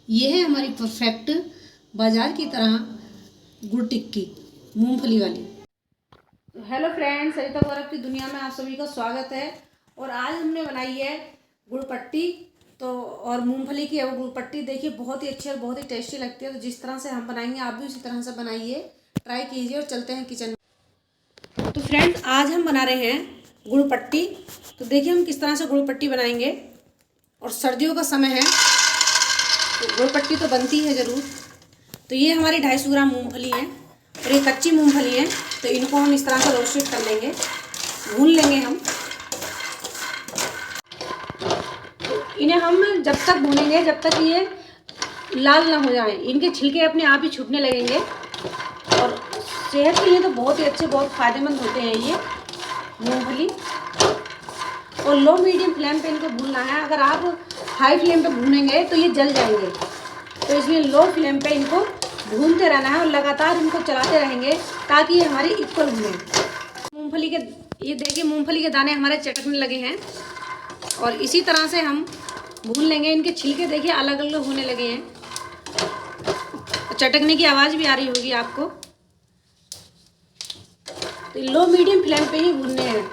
ये है हमारी परफेक्ट बाजार की तरह गुड़ टिक्की मूंगफली वाली। हेलो फ्रेंड्स, सरिता गौरव की दुनिया में आप सभी का स्वागत है। और आज हमने बनाई है गुड़ पट्टी और मूंगफली की है वो गुड़ पट्टी। देखिए बहुत ही अच्छी और बहुत ही टेस्टी लगती है। तो जिस तरह से हम बनाएंगे आप भी उसी तरह से बनाइए, ट्राई कीजिए। और चलते हैं किचन में। तो फ्रेंड्स आज हम बना रहे हैं गुड़ पट्टी। तो देखिए हम किस तरह से गुड़ पट्टी बनाएंगे। और सर्दियों का समय है तो गुड़ पट्टी तो बनती है ज़रूर। तो ये हमारी 250 ग्राम मूंगफली है और ये कच्ची मूंगफली है। तो इनको हम इस तरह से रोस्टेड कर लेंगे, भून लेंगे हम। इन्हें हम जब तक भूनेंगे जब तक ये लाल ना हो जाए, इनके छिलके अपने आप ही छूटने लगेंगे। और सेहत के लिए तो बहुत ही अच्छे, बहुत फ़ायदेमंद होते हैं ये मूंगफली। और लो मीडियम फ्लेम पे इनको भूनना है। अगर आप हाई फ्लेम पे भूनेंगे तो ये जल जाएंगे। तो इसलिए लो फ्लेम पे इनको भूनते रहना है और लगातार इनको चलाते रहेंगे ताकि ये हमारी इक्वल भुने। मूंगफली के ये देखिए मूंगफली के दाने हमारे चटकने लगे हैं और इसी तरह से हम भून लेंगे। इनके छिलके देखिए अलग अलग होने लगे हैं। चटकने की आवाज़ भी आ रही होगी आपको। तो लो मीडियम फ्लेम पे ही भूनने हैं।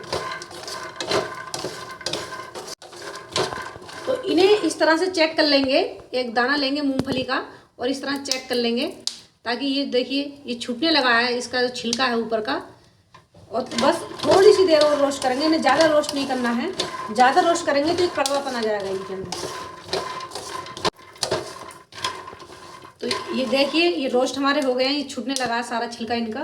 तो इन्हें इस तरह से चेक कर लेंगे, एक दाना लेंगे मूंगफली का और इस तरह चेक कर लेंगे ताकि ये देखिए ये छूटने लगा है, इसका जो छिलका है ऊपर का। और बस थोड़ी सी देर और रोस्ट करेंगे, इन्हें ज़्यादा रोस्ट नहीं करना है। ज़्यादा रोस्ट करेंगे तो ये कड़वापन आ जाएगा इनके अंदर। तो ये देखिए ये रोस्ट हमारे हो गए हैं, ये छूटने लगा है सारा छिलका इनका।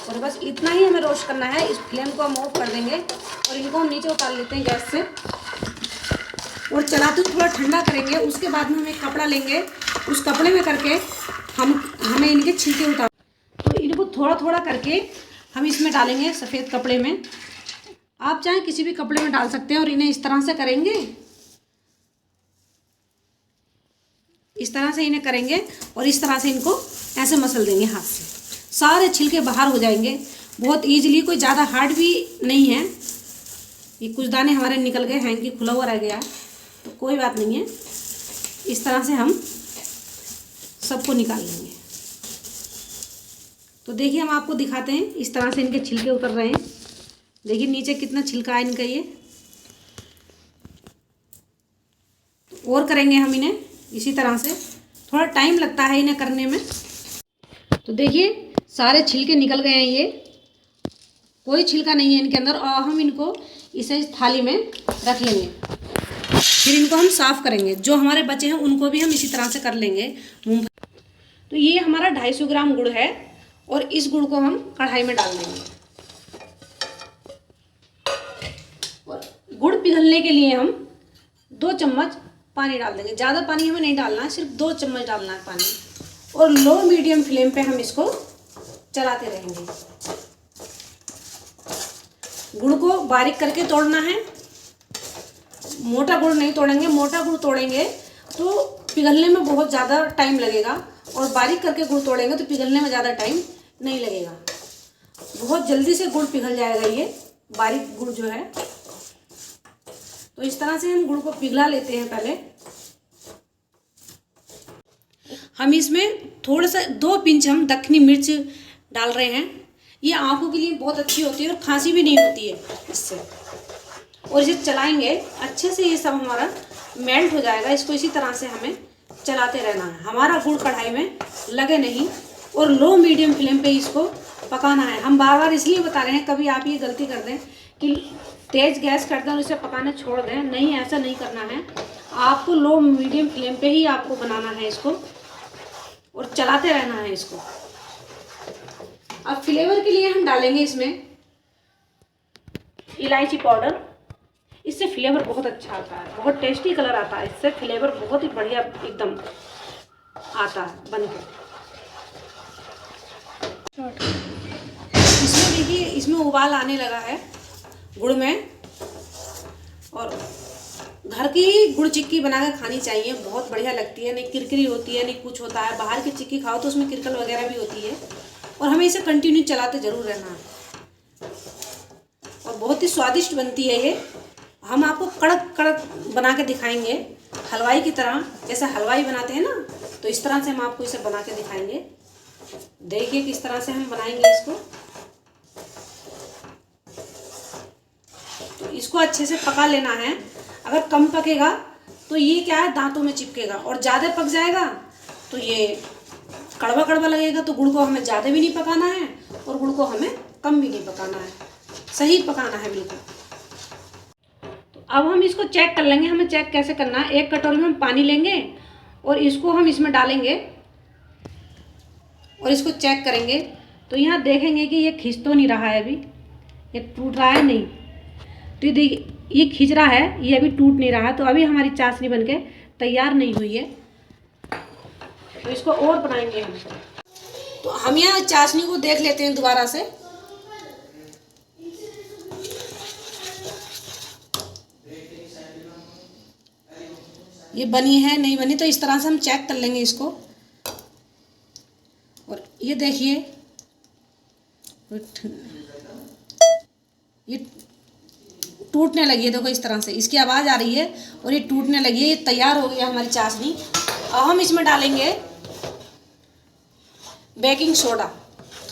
और बस इतना ही हमें रोस्ट करना है। इस फ्लेम को हम ऑफ कर देंगे और इनको हम नीचे उतार लेते हैं गैस से और चलाते हुए थोड़ा ठंडा करेंगे। उसके बाद में हम एक कपड़ा लेंगे, उस कपड़े में करके हमें इनके छिलके उतार। तो इनको थोड़ा थोड़ा करके हम इसमें डालेंगे सफ़ेद कपड़े में। आप चाहे किसी भी कपड़े में डाल सकते हैं। और इन्हें इस तरह से करेंगे, इस तरह से इन्हें करेंगे और इस तरह से इनको ऐसे मसल देंगे हाथ से। सारे छिलके बाहर हो जाएंगे बहुत ईजिली। कोई ज़्यादा हार्ड भी नहीं है। ये कुछ दाने हमारे निकल गए हैं कि खुला हुआ रह गया, तो कोई बात नहीं है। इस तरह से हम सबको निकाल लेंगे। तो देखिए हम आपको दिखाते हैं, इस तरह से इनके छिलके उतर रहे हैं। देखिए नीचे कितना छिलका है इनका ये। और करेंगे हम इन्हें इसी तरह से। थोड़ा टाइम लगता है इन्हें करने में। तो देखिए सारे छिलके निकल गए हैं, ये कोई छिलका नहीं है इनके अंदर। और हम इनको इसे थाली में रख लेंगे। फिर इनको हम साफ़ करेंगे। जो हमारे बचे हैं उनको भी हम इसी तरह से कर लेंगे मूंगफली। तो ये हमारा 250 ग्राम गुड़ है और इस गुड़ को हम कढ़ाई में डाल देंगे। और गुड़ पिघलने के लिए हम 2 चम्मच पानी डाल देंगे। ज़्यादा पानी हमें नहीं डालना है, सिर्फ 2 चम्मच डालना है पानी। और लो मीडियम फ्लेम पे हम इसको चलाते रहेंगे। गुड़ को बारीक करके तोड़ना है, मोटा गुड़ नहीं तोड़ेंगे। मोटा गुड़ तोड़ेंगे तो पिघलने में बहुत ज़्यादा टाइम लगेगा और बारीक करके गुड़ तोड़ेंगे तो पिघलने में ज़्यादा टाइम नहीं लगेगा। बहुत जल्दी से गुड़ पिघल जाएगा ये बारीक गुड़ जो है। तो इस तरह से हम गुड़ को पिघला लेते हैं। पहले हम इसमें थोड़ा सा 2 पिंच हम दक्खनी मिर्च डाल रहे हैं। ये आँखों के लिए बहुत अच्छी होती है और खांसी भी नहीं होती है इससे। और इसे चलाएंगे अच्छे से, ये सब हमारा मेल्ट हो जाएगा। इसको इसी तरह से हमें चलाते रहना है। हमारा गुड़ कढ़ाई में लगे नहीं और लो मीडियम फ्लेम पे इसको पकाना है। हम बार बार इसलिए बता रहे हैं, कभी आप ये गलती कर दें कि तेज़ गैस कर दें और इसे पकाने छोड़ दें। नहीं, ऐसा नहीं करना है। आपको लो मीडियम फ्लेम पे ही आपको बनाना है इसको और चलाते रहना है इसको। अब फ्लेवर के लिए हम डालेंगे इसमें इलायची पाउडर। इससे फ्लेवर बहुत अच्छा आता है, बहुत टेस्टी कलर आता है। इससे फ्लेवर बहुत ही बढ़िया एकदम आता है बनकर। इसमें देखिए इसमें उबाल आने लगा है गुड़ में। और घर की गुड़ चिक्की बनाकर खानी चाहिए, बहुत बढ़िया लगती है। नहीं किरकिरी होती है, नहीं कुछ होता है। बाहर की चिक्की खाओ तो उसमें किरकल वगैरह भी होती है। और हमें इसे कंटिन्यू चलाते ज़रूर रहना है और बहुत ही स्वादिष्ट बनती है ये। हम आपको कड़क कड़क बना के दिखाएंगे हलवाई की तरह, जैसे हलवाई बनाते हैं ना तो इस तरह से हम आपको इसे बना के दिखाएंगे। देखिए किस तरह से हम बनाएंगे इसको। तो इसको अच्छे से पका लेना है। अगर कम पकेगा तो ये क्या है, दांतों में चिपकेगा, और ज़्यादा पक जाएगा तो ये कड़वा कड़वा लगेगा। तो गुड़ को हमें ज़्यादा भी नहीं पकाना है और गुड़ को हमें कम भी नहीं पकाना है, सही पकाना है बिल्कुल। तो अब हम इसको चेक कर लेंगे। हमें चेक कैसे करना है, एक कटोरी में हम पानी लेंगे और इसको हम इसमें डालेंगे और इसको चेक करेंगे। तो यहाँ देखेंगे कि ये खिंच तो नहीं रहा है, अभी ये टूट रहा है नहीं। तो ये देखिए ये खिंच रहा है, ये अभी टूट नहीं रहा। तो अभी हमारी चाशनी बनके तैयार नहीं हुई है, तो इसको और बनाएंगे हम। तो हम यहाँ चाशनी को देख लेते हैं दोबारा से। ये बनी है नहीं बनी, तो इस तरह से हम चेक कर लेंगे इसको। और ये देखिए ये टूटने लगी है, देखो इस तरह से इसकी आवाज़ आ रही है और ये टूटने लगी है। ये तैयार हो गई है हमारी चाशनी। अब हम इसमें डालेंगे बेकिंग सोडा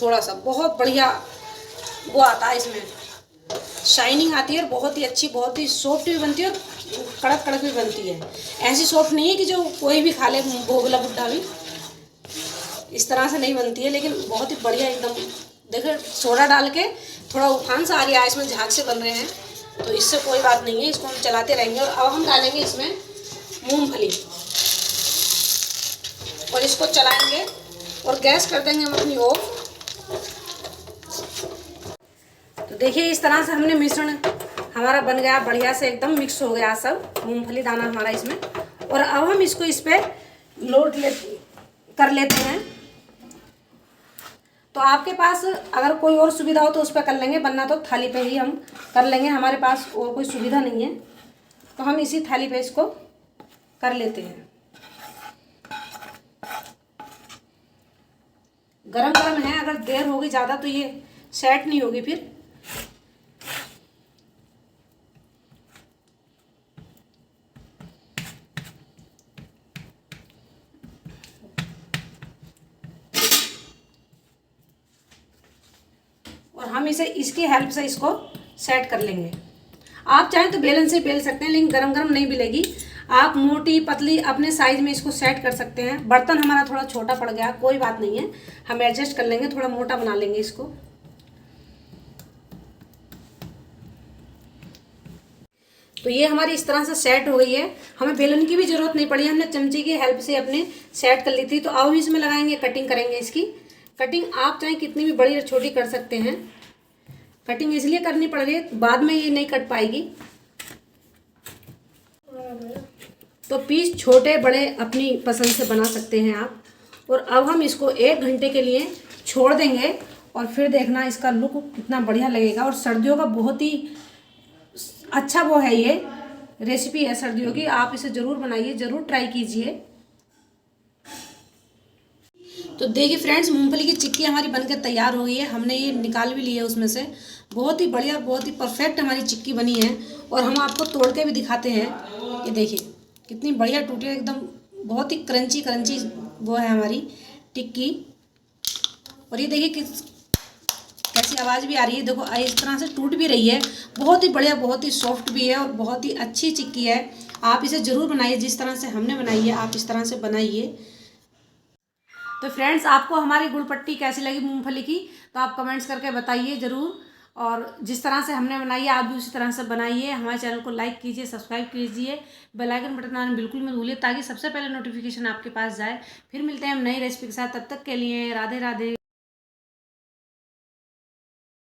थोड़ा सा, बहुत बढ़िया वो आता है इसमें, शाइनिंग आती है और बहुत ही अच्छी, बहुत ही सॉफ्ट भी बनती है और कड़क कड़क भी बनती है। ऐसी सॉफ्ट नहीं है कि जो कोई भी खा ले, भोगला बुड्ढा भी, इस तरह से नहीं बनती है, लेकिन बहुत ही बढ़िया एकदम। देखो सोडा डाल के थोड़ा उफान सा आ रहा है, इसमें झाग से बन रहे हैं, तो इससे कोई बात नहीं है, इसको हम चलाते रहेंगे। और अब हम डालेंगे इसमें मूंगफली और इसको चलाएंगे और गैस कर देंगे हम अपनी ऑफ। तो देखिए इस तरह से हमने मिश्रण हमारा बन गया, बढ़िया से एकदम मिक्स हो गया सब मूंगफली दाना हमारा इसमें। और अब हम इसको इस पर लोड कर लेते हैं। तो आपके पास अगर कोई और सुविधा हो तो उस पर कर लेंगे, वरना तो थाली पे ही हम कर लेंगे। हमारे पास और कोई सुविधा नहीं है, तो हम इसी थाली पे इसको कर लेते हैं। गरम गरम है, अगर देर होगी ज़्यादा तो ये सेट नहीं होगी फिर। और हम इसे इसकी हेल्प से इसको सेट कर लेंगे। आप चाहें तो बेलन से बेल सकते हैं, लेकिन गरम गरम नहीं मिलेगी। आप मोटी पतली अपने साइज में इसको सेट कर सकते हैं। बर्तन हमारा थोड़ा छोटा पड़ गया, कोई बात नहीं है, हम एडजस्ट कर लेंगे, थोड़ा मोटा बना लेंगे इसको। तो ये हमारी इस तरह से सेट हो गई है, हमें बेलन की भी ज़रूरत नहीं पड़ी, हमने चमचे की हेल्प से अपने सेट कर ली थी। तो अब इसमें लगाएंगे, कटिंग करेंगे। इसकी कटिंग आप चाहे कितनी भी बड़ी और छोटी कर सकते हैं। कटिंग इसलिए करनी पड़ रही है, बाद में ये नहीं कट पाएगी। तो पीस छोटे बड़े अपनी पसंद से बना सकते हैं आप। और अब हम इसको 1 घंटे के लिए छोड़ देंगे और फिर देखना इसका लुक कितना बढ़िया लगेगा। और सर्दियों का बहुत ही अच्छा वो है, ये रेसिपी है सर्दियों की, आप इसे ज़रूर बनाइए, ज़रूर ट्राई कीजिए। तो देखिए फ्रेंड्स, मूंगफली की चिक्की हमारी बनकर तैयार हो गई है। हमने ये निकाल भी लिया है उसमें से। बहुत ही बढ़िया, बहुत ही परफेक्ट हमारी चिक्की बनी है। और हम आपको तोड़ के भी दिखाते हैं। ये देखिए कितनी बढ़िया टूटी है एकदम, बहुत ही क्रंची क्रंची वो है हमारी टिक्की। और ये देखिए कैसी आवाज़ भी आ रही है, देखो इस तरह से टूट भी रही है। बहुत ही बढ़िया, बहुत ही सॉफ्ट भी है और बहुत ही अच्छी चिक्की है। आप इसे ज़रूर बनाइए, जिस तरह से हमने बनाई है आप इस तरह से बनाइए। तो फ्रेंड्स, आपको हमारी गुड़पट्टी कैसी लगी मूंगफली की, तो आप कमेंट्स करके बताइए ज़रूर। और जिस तरह से हमने बनाई है आप भी उसी तरह से बनाइए। हमारे चैनल को लाइक कीजिए, सब्सक्राइब कीजिए, बेल आइकन बटन दबाना बिल्कुल मत भूलिए, ताकि सबसे पहले नोटिफिकेशन आपके पास जाए। फिर मिलते हैं हम नई रेसिपी के साथ, तब तक के लिए राधे राधे।